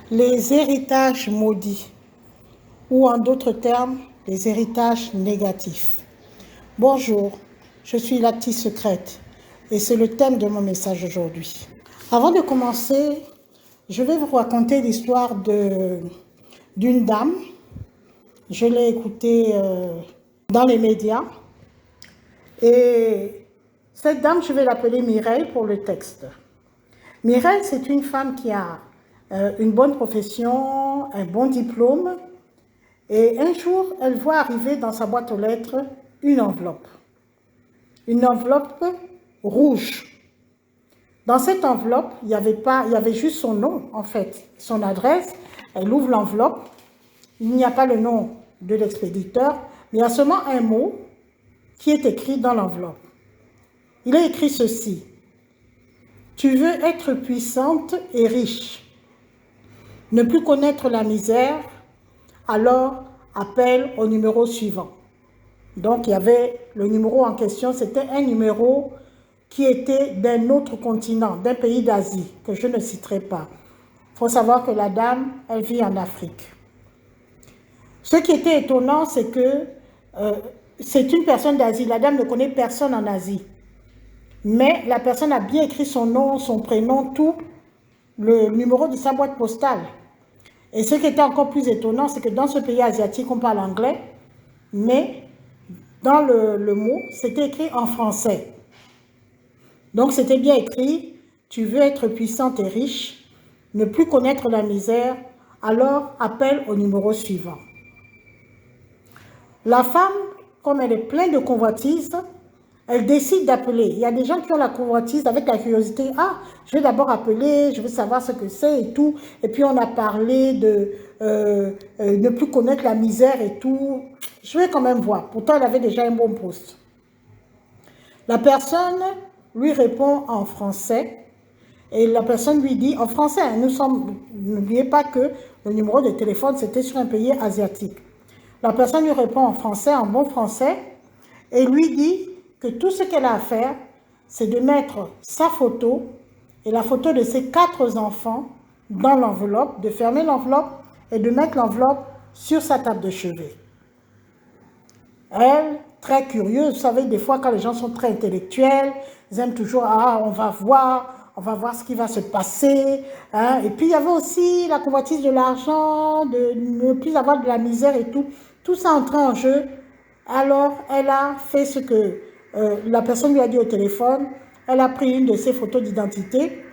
Les héritages maudits, ou en d'autres termes, les héritages négatifs. Bonjour, je suis la petite secrète et c'est le thème de mon message aujourd'hui. Avant de commencer, je vais vous raconter l'histoire d'une dame. Je l'ai écoutée dans les médias et cette dame, je vais l'appeler Mireille pour le texte. Mireille, c'est une femme qui a une bonne profession, un bon diplôme, et un jour, elle voit arriver dans sa boîte aux lettres une enveloppe rouge. Dans cette enveloppe, il y avait juste son nom, en fait, son adresse. Elle ouvre l'enveloppe, il n'y a pas le nom de l'expéditeur, mais il y a seulement un mot qui est écrit dans l'enveloppe. Il est écrit ceci: tu veux être puissante et riche, ne plus connaître la misère, alors appelle au numéro suivant. Donc il y avait le numéro en question, c'était un numéro qui était d'un autre continent, d'un pays d'Asie, que je ne citerai pas. Il faut savoir que la dame, elle vit en Afrique. Ce qui était étonnant, c'est que c'est une personne d'Asie. La dame ne connaît personne en Asie. Mais la personne a bien écrit son nom, son prénom, tout, le numéro de sa boîte postale. Et ce qui était encore plus étonnant, c'est que dans ce pays asiatique, on parle anglais, mais dans le mot, c'était écrit en français. Donc c'était bien écrit: tu veux être puissante et riche, ne plus connaître la misère, alors appelle au numéro suivant. La femme, comme elle est pleine de convoitise, elle décide d'appeler. Il y a des gens qui ont la convoitise avec la curiosité. Ah, je vais d'abord appeler, je veux savoir ce que c'est et tout. Et puis on a parlé de ne plus connaître la misère et tout. Je vais quand même voir. Pourtant, elle avait déjà un bon poste. La personne lui répond en français. Et la personne lui dit, en français, hein, n'oubliez pas que le numéro de téléphone, c'était sur un pays asiatique. La personne lui répond en français, en bon français, et lui dit que tout ce qu'elle a à faire, c'est de mettre sa photo et la photo de ses 4 enfants dans l'enveloppe, de fermer l'enveloppe et de mettre l'enveloppe sur sa table de chevet. Elle, très curieuse, vous savez, des fois quand les gens sont très intellectuels, ils aiment toujours, ah, on va voir ce qui va se passer. Hein. Et puis il y avait aussi la convoitise de l'argent, de ne plus avoir de la misère et tout. Tout ça entrait en jeu. Alors elle a fait ce que la personne lui a dit au téléphone. Elle a pris une de ses photos d'identité,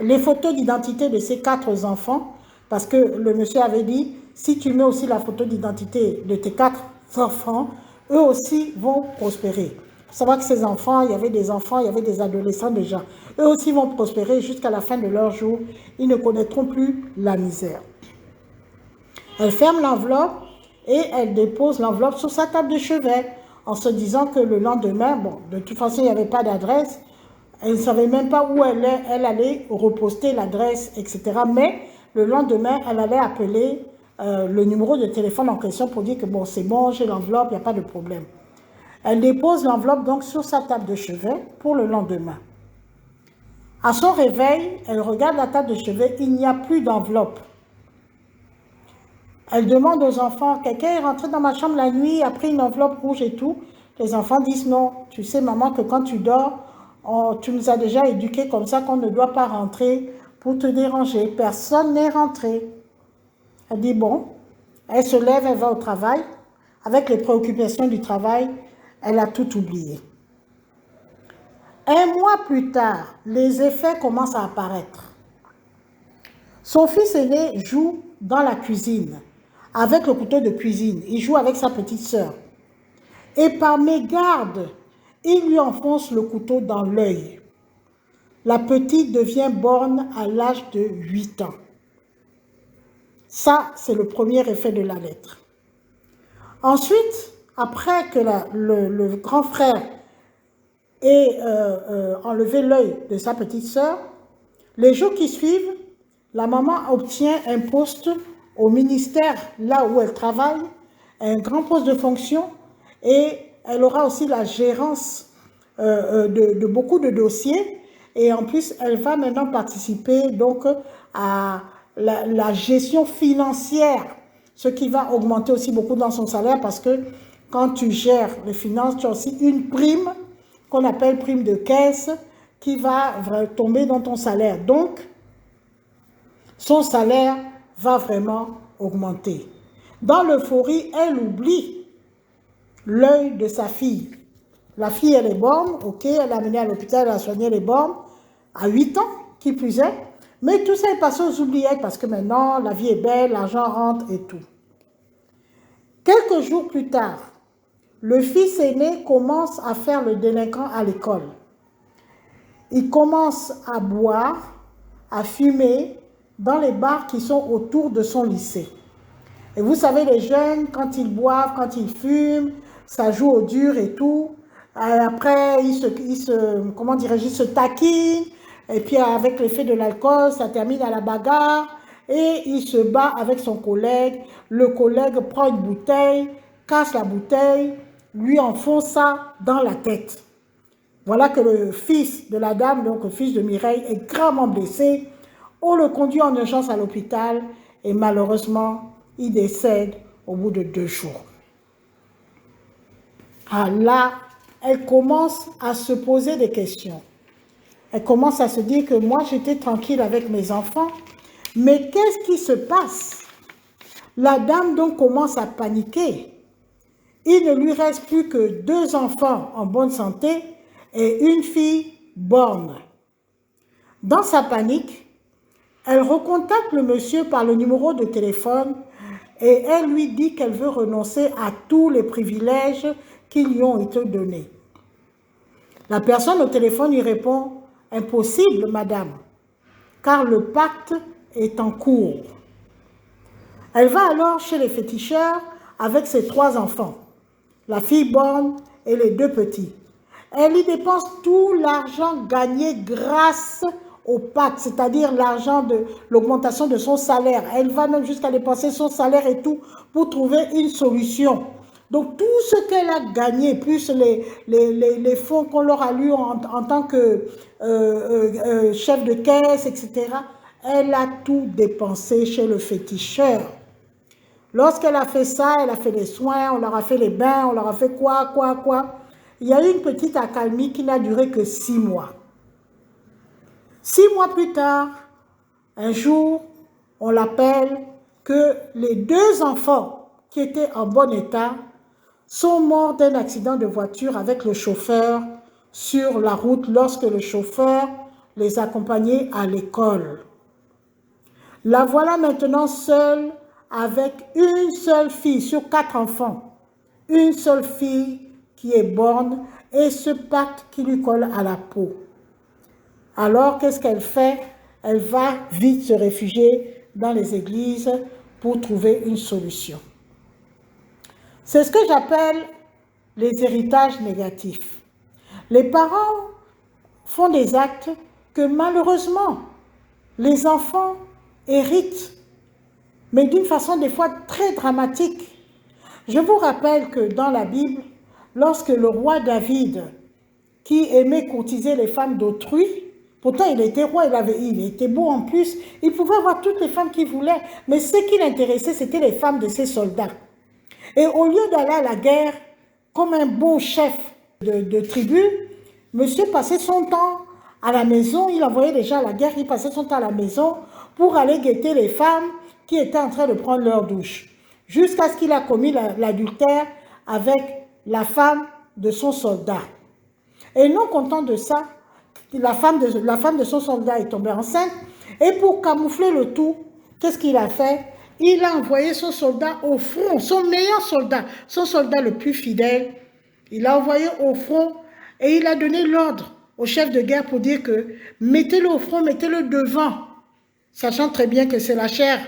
les photos d'identité de ses 4 enfants, parce que le monsieur avait dit, si tu mets aussi la photo d'identité de tes 4 enfants, eux aussi vont prospérer. Il faut savoir que ces enfants, il y avait des enfants, il y avait des adolescents déjà. Eux aussi vont prospérer jusqu'à la fin de leur jour. Ils ne connaîtront plus la misère. Elle ferme l'enveloppe et elle dépose l'enveloppe sur sa table de chevet en se disant que le lendemain, bon, de toute façon, il n'y avait pas d'adresse. Elle ne savait même pas où elle allait reposter l'adresse, etc. Mais le lendemain, elle allait appeler le numéro de téléphone en question pour dire que bon, c'est bon, j'ai l'enveloppe, il n'y a pas de problème. Elle dépose l'enveloppe donc sur sa table de chevet pour le lendemain. À son réveil, elle regarde la table de chevet, il n'y a plus d'enveloppe. Elle demande aux enfants, quelqu'un est rentré dans ma chambre la nuit, a pris une enveloppe rouge et tout. Les enfants disent non, tu sais maman que quand tu dors, tu nous as déjà éduqués comme ça qu'on ne doit pas rentrer pour te déranger. Personne n'est rentré. Elle dit bon, elle se lève, elle va au travail. Avec les préoccupations du travail, elle a tout oublié. Un mois plus tard, les effets commencent à apparaître. Son fils aîné joue dans la cuisine, avec le couteau de cuisine. Il joue avec sa petite sœur. Et par mégarde, il lui enfonce le couteau dans l'œil. La petite devient borgne à l'âge de 8 ans. Ça, c'est le premier effet de la lettre. Ensuite, après que le grand frère ait enlevé l'œil de sa petite sœur, les jours qui suivent, la maman obtient un poste au ministère, là où elle travaille, un grand poste de fonction, et elle aura aussi la gérance de beaucoup de dossiers. Et en plus, elle va maintenant participer donc à la gestion financière, ce qui va augmenter aussi beaucoup dans son salaire parce que quand tu gères les finances, tu as aussi une prime qu'on appelle prime de caisse qui va tomber dans ton salaire. Donc, son salaire va vraiment augmenter. Dans l'euphorie, elle oublie l'œil de sa fille. La fille, elle est borne, ok, elle l'a amenée à l'hôpital, elle a soigné les bornes à 8 ans, qui plus est. Mais tout ça est passé aux oubliettes parce que maintenant, la vie est belle, l'argent rentre et tout. Quelques jours plus tard, le fils aîné commence à faire le délinquant à l'école. Il commence à boire, à fumer dans les bars qui sont autour de son lycée. Et vous savez, les jeunes, quand ils boivent, quand ils fument, ça joue au dur et tout. Après, ils se taquinent. Et puis, avec l'effet de l'alcool, ça termine à la bagarre. Et il se bat avec son collègue. Le collègue prend une bouteille, casse la bouteille, lui enfonce ça dans la tête. Voilà que le fils de la dame, donc le fils de Mireille, est gravement blessé. On le conduit en urgence à l'hôpital et malheureusement, il décède au bout de 2 jours. Ah là, elle commence à se poser des questions. Elle commence à se dire que moi, j'étais tranquille avec mes enfants, mais qu'est-ce qui se passe? La dame donc commence à paniquer. Il ne lui reste plus que 2 enfants en bonne santé et une fille borne. Dans sa panique, elle recontacte le monsieur par le numéro de téléphone et elle lui dit qu'elle veut renoncer à tous les privilèges qui lui ont été donnés. La personne au téléphone lui répond « Impossible, madame, car le pacte est en cours. » Elle va alors chez les féticheurs avec ses 3 enfants, la fille borne et les 2 petits. Elle y dépense tout l'argent gagné grâce au pacte, c'est-à-dire l'argent de l'augmentation de son salaire. Elle va même jusqu'à dépenser son salaire et tout pour trouver une solution. Donc tout ce qu'elle a gagné, plus les fonds qu'on leur a lus en tant que chef de caisse, etc., elle a tout dépensé chez le féticheur. Lorsqu'elle a fait ça, elle a fait les soins, on leur a fait les bains, on leur a fait quoi. Il y a eu une petite accalmie qui n'a duré que 6 mois. 6 mois plus tard, un jour, on l'appelle que les 2 enfants qui étaient en bon état sont morts d'un accident de voiture avec le chauffeur sur la route lorsque le chauffeur les accompagnait à l'école. La voilà maintenant seule avec une seule fille sur 4 enfants, une seule fille qui est borne et ce pacte qui lui colle à la peau. Alors, qu'est-ce qu'elle fait? Elle va vite se réfugier dans les églises pour trouver une solution. C'est ce que j'appelle les héritages négatifs. Les parents font des actes que malheureusement, les enfants héritent, mais d'une façon des fois très dramatique. Je vous rappelle que dans la Bible, lorsque le roi David, qui aimait courtiser les femmes d'autrui, pourtant il était roi, il était beau en plus, il pouvait avoir toutes les femmes qu'il voulait, mais ce qui l'intéressait, c'était les femmes de ses soldats. Et au lieu d'aller à la guerre comme un bon chef de tribu, monsieur passait son temps à la maison, il envoyait les gens à la guerre, il passait son temps à la maison pour aller guetter les femmes qui étaient en train de prendre leur douche, jusqu'à ce qu'il a commis l'adultère avec la femme de son soldat. Et non content de ça, la femme de son soldat est tombée enceinte, et pour camoufler le tout, qu'est-ce qu'il a fait? Il a envoyé son soldat au front, son meilleur soldat, son soldat le plus fidèle. Il l'a envoyé au front et il a donné l'ordre au chef de guerre pour dire que mettez-le au front, mettez-le devant, sachant très bien que c'est la chair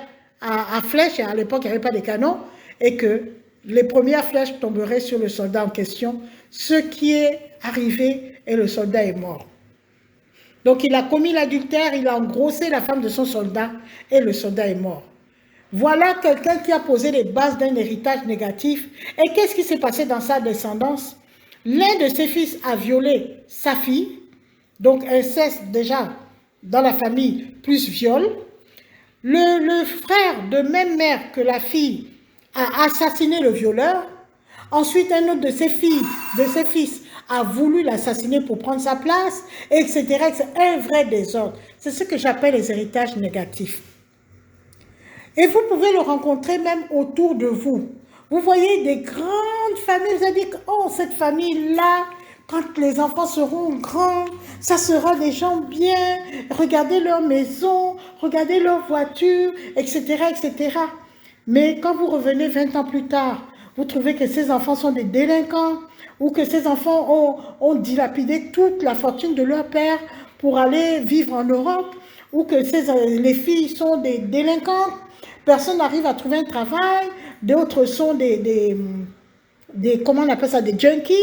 à flèche, et à l'époque il n'y avait pas de canons, et que les premières flèches tomberaient sur le soldat en question, ce qui est arrivé et le soldat est mort. Donc il a commis l'adultère, il a engrossé la femme de son soldat et le soldat est mort. Voilà quelqu'un qui a posé les bases d'un héritage négatif. Et qu'est-ce qui s'est passé dans sa descendance? L'un de ses fils a violé sa fille, donc inceste déjà dans la famille, plus viol. Le frère de même mère que la fille a assassiné le violeur. Ensuite, un autre de ses filles, de ses fils, a voulu l'assassiner pour prendre sa place, etc. C'est un vrai désordre. C'est ce que j'appelle les héritages négatifs. Et vous pouvez le rencontrer même autour de vous. Vous voyez des grandes familles, vous allez dire, oh, cette famille-là, quand les enfants seront grands, ça sera des gens bien, regardez leur maison, regardez leur voiture, etc., etc. Mais quand vous revenez 20 ans plus tard, vous trouvez que ces enfants sont des délinquants ou que ces enfants ont dilapidé toute la fortune de leur père pour aller vivre en Europe ou que les filles sont des délinquantes. Personne n'arrive à trouver un travail, d'autres sont comment on appelle ça, des junkies,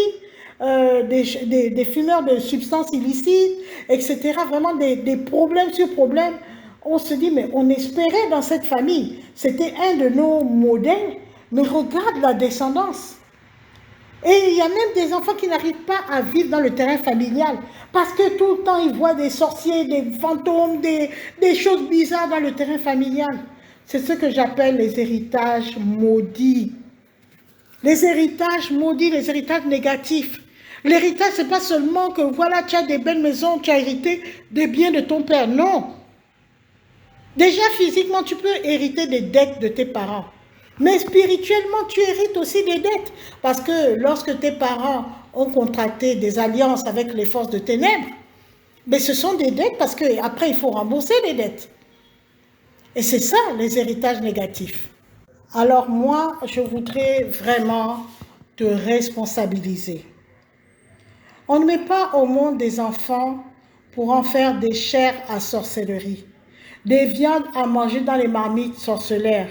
des fumeurs de substances illicites, etc. Vraiment des problèmes sur problèmes. On se dit, mais on espérait dans cette famille, c'était un de nos modèles, mais regarde la descendance. Et il y a même des enfants qui n'arrivent pas à vivre dans le terrain familial parce que tout le temps ils voient des sorciers, des fantômes, des choses bizarres dans le terrain familial. C'est ce que j'appelle les héritages maudits. Les héritages maudits, les héritages négatifs. L'héritage, ce n'est pas seulement que voilà, tu as des belles maisons, tu as hérité des biens de ton père. Non. Déjà, physiquement, tu peux hériter des dettes de tes parents. Mais spirituellement, tu hérites aussi des dettes. Parce que lorsque tes parents ont contracté des alliances avec les forces de ténèbres, mais ce sont des dettes parce qu'après, il faut rembourser les dettes. Et c'est ça, les héritages négatifs. Alors moi, je voudrais vraiment te responsabiliser. On ne met pas au monde des enfants pour en faire des chairs à sorcellerie, des viandes à manger dans les marmites sorcelères,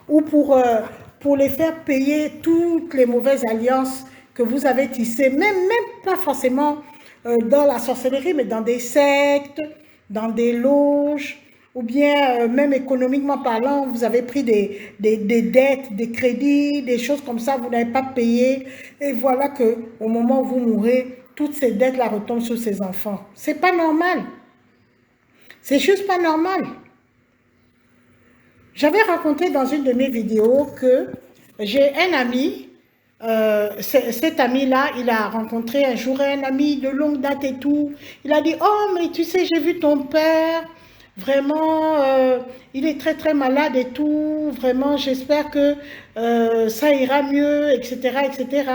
ou pour les faire payer toutes les mauvaises alliances que vous avez tissées, même pas forcément dans la sorcellerie, mais dans des sectes, dans des loges, ou bien même économiquement parlant, vous avez pris des dettes, des crédits, des choses comme ça, vous n'avez pas payé, et voilà qu'au moment où vous mourrez, toutes ces dettes-là retombent sur ces enfants. C'est pas normal. C'est juste pas normal. J'avais raconté dans une de mes vidéos que j'ai un ami, cet ami-là, il a rencontré un jour un ami de longue date et tout. Il a dit, oh, mais tu sais, j'ai vu ton père, vraiment, il est très très malade et tout, vraiment, j'espère que ça ira mieux, etc., etc.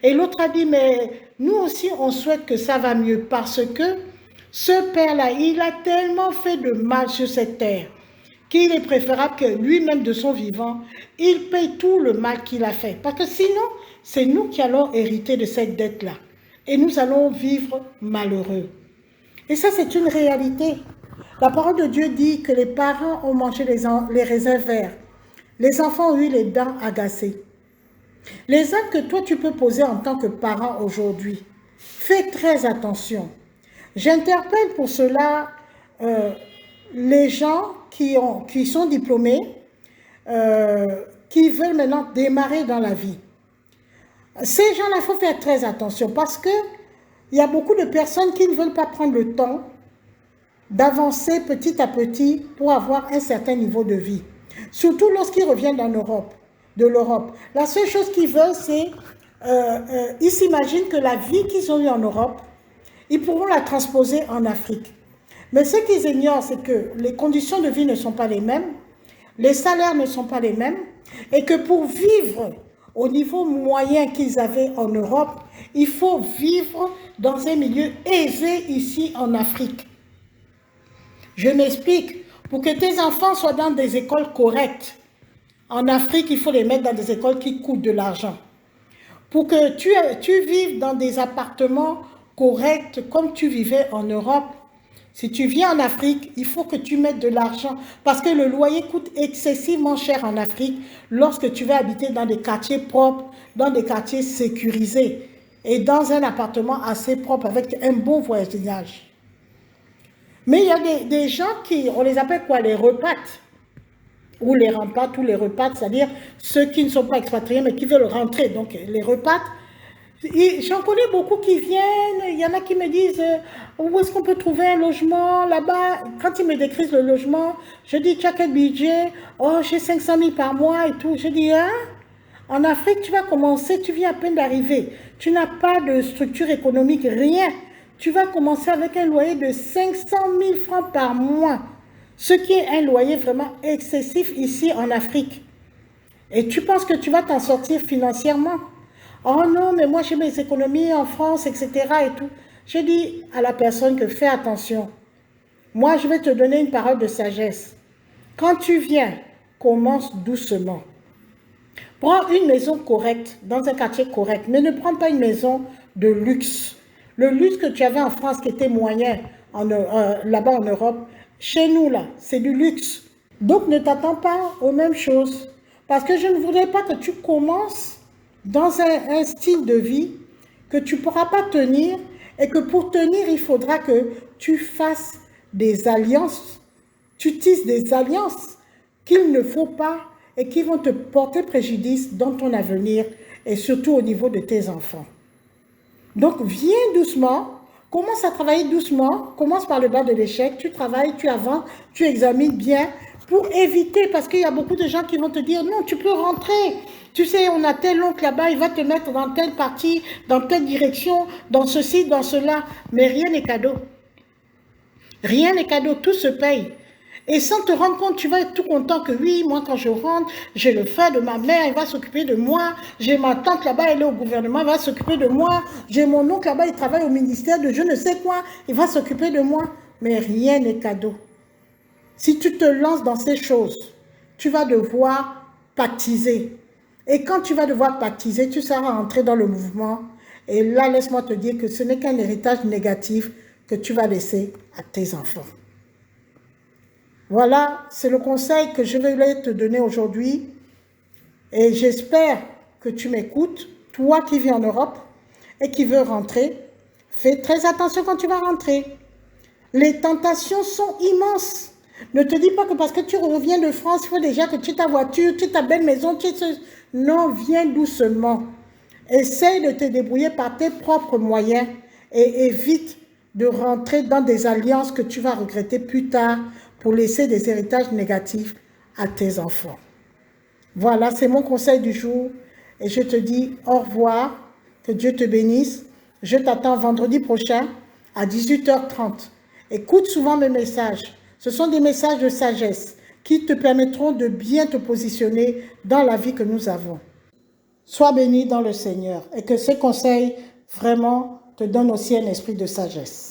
Et l'autre a dit, mais nous aussi, on souhaite que ça va mieux parce que ce père-là, il a tellement fait de mal sur cette terre qu'il est préférable que lui-même de son vivant, il paye tout le mal qu'il a fait. Parce que sinon, c'est nous qui allons hériter de cette dette-là. Et nous allons vivre malheureux. Et ça, c'est une réalité. La parole de Dieu dit que les parents ont mangé les raisins verts. Les enfants ont eu les dents agacées. Les actes que toi, tu peux poser en tant que parent aujourd'hui, fais très attention. J'interpelle pour cela les gens qui sont diplômés, qui veulent maintenant démarrer dans la vie. Ces gens-là, il faut faire très attention parce qu'il y a beaucoup de personnes qui ne veulent pas prendre le temps d'avancer petit à petit pour avoir un certain niveau de vie. Surtout lorsqu'ils reviennent de l'Europe. La seule chose qu'ils veulent, c'est, ils s'imaginent que la vie qu'ils ont eue en Europe, ils pourront la transposer en Afrique. Mais ce qu'ils ignorent, c'est que les conditions de vie ne sont pas les mêmes, les salaires ne sont pas les mêmes, et que pour vivre au niveau moyen qu'ils avaient en Europe, il faut vivre dans un milieu aisé ici en Afrique. Je m'explique. Pour que tes enfants soient dans des écoles correctes, en Afrique, il faut les mettre dans des écoles qui coûtent de l'argent. Pour que tu vives dans des appartements corrects comme tu vivais en Europe, si tu viens en Afrique, il faut que tu mettes de l'argent parce que le loyer coûte excessivement cher en Afrique lorsque tu vas habiter dans des quartiers propres, dans des quartiers sécurisés et dans un appartement assez propre avec un bon voisinage. Mais il y a des gens on les appelle quoi, les repates, ou les repates, c'est-à-dire ceux qui ne sont pas expatriés mais qui veulent rentrer. Donc les repates, J'en connais beaucoup qui viennent, il y en a qui me disent où est-ce qu'on peut trouver un logement là-bas. Quand ils me décrivent le logement, je dis tu as quel budget? Oh, j'ai 500 000 par mois et tout. Je dis hein? En Afrique, tu vas commencer, tu viens à peine d'arriver. Tu n'as pas de structure économique, rien. Tu vas commencer avec un loyer de 500 000 francs par mois, ce qui est un loyer vraiment excessif ici en Afrique. Et tu penses que tu vas t'en sortir financièrement? Oh non, mais moi j'ai mes économies en France, etc. et tout. Je dis à la personne que fais attention. Moi, je vais te donner une parole de sagesse. Quand tu viens, commence doucement. Prends une maison correcte, dans un quartier correct, mais ne prends pas une maison de luxe. Le luxe que tu avais en France qui était moyen là-bas en Europe, chez nous là, c'est du luxe. Donc ne t'attends pas aux mêmes choses. Parce que je ne voudrais pas que tu commences dans un style de vie que tu ne pourras pas tenir et que pour tenir, il faudra que tu fasses des alliances, tu tisses des alliances qu'il ne faut pas et qui vont te porter préjudice dans ton avenir et surtout au niveau de tes enfants. Donc, viens doucement, commence à travailler doucement, commence par le bas de l'échec, tu travailles, tu avances, tu examines bien pour éviter, parce qu'il y a beaucoup de gens qui vont te dire, non, tu peux rentrer. Tu sais, on a tel oncle là-bas, il va te mettre dans telle partie, dans telle direction, dans ceci, dans cela. Mais rien n'est cadeau. Rien n'est cadeau, tout se paye. Et sans te rendre compte, tu vas être tout content que oui, moi quand je rentre, j'ai le frère de ma mère, il va s'occuper de moi. J'ai ma tante là-bas, elle est au gouvernement, elle va s'occuper de moi. J'ai mon oncle là-bas, il travaille au ministère de je ne sais quoi, il va s'occuper de moi. Mais rien n'est cadeau. Si tu te lances dans ces choses, tu vas devoir pactiser. Et quand tu vas devoir pactiser, tu seras entré dans le mouvement. Et là, laisse-moi te dire que ce n'est qu'un héritage négatif que tu vas laisser à tes enfants. Voilà, c'est le conseil que je vais te donner aujourd'hui. Et j'espère que tu m'écoutes, toi qui vis en Europe et qui veux rentrer. Fais très attention quand tu vas rentrer. Les tentations sont immenses. Ne te dis pas que parce que tu reviens de France, il faut déjà que tu aies ta voiture, tu aies ta belle maison, tu aies ce... Non, viens doucement. Essaye de te débrouiller par tes propres moyens et évite de rentrer dans des alliances que tu vas regretter plus tard pour laisser des héritages négatifs à tes enfants. Voilà, c'est mon conseil du jour et je te dis au revoir, que Dieu te bénisse. Je t'attends vendredi prochain à 18h30. Écoute souvent mes messages. Ce sont des messages de sagesse qui te permettront de bien te positionner dans la vie que nous avons. Sois béni dans le Seigneur et que ces conseils vraiment te donnent aussi un esprit de sagesse.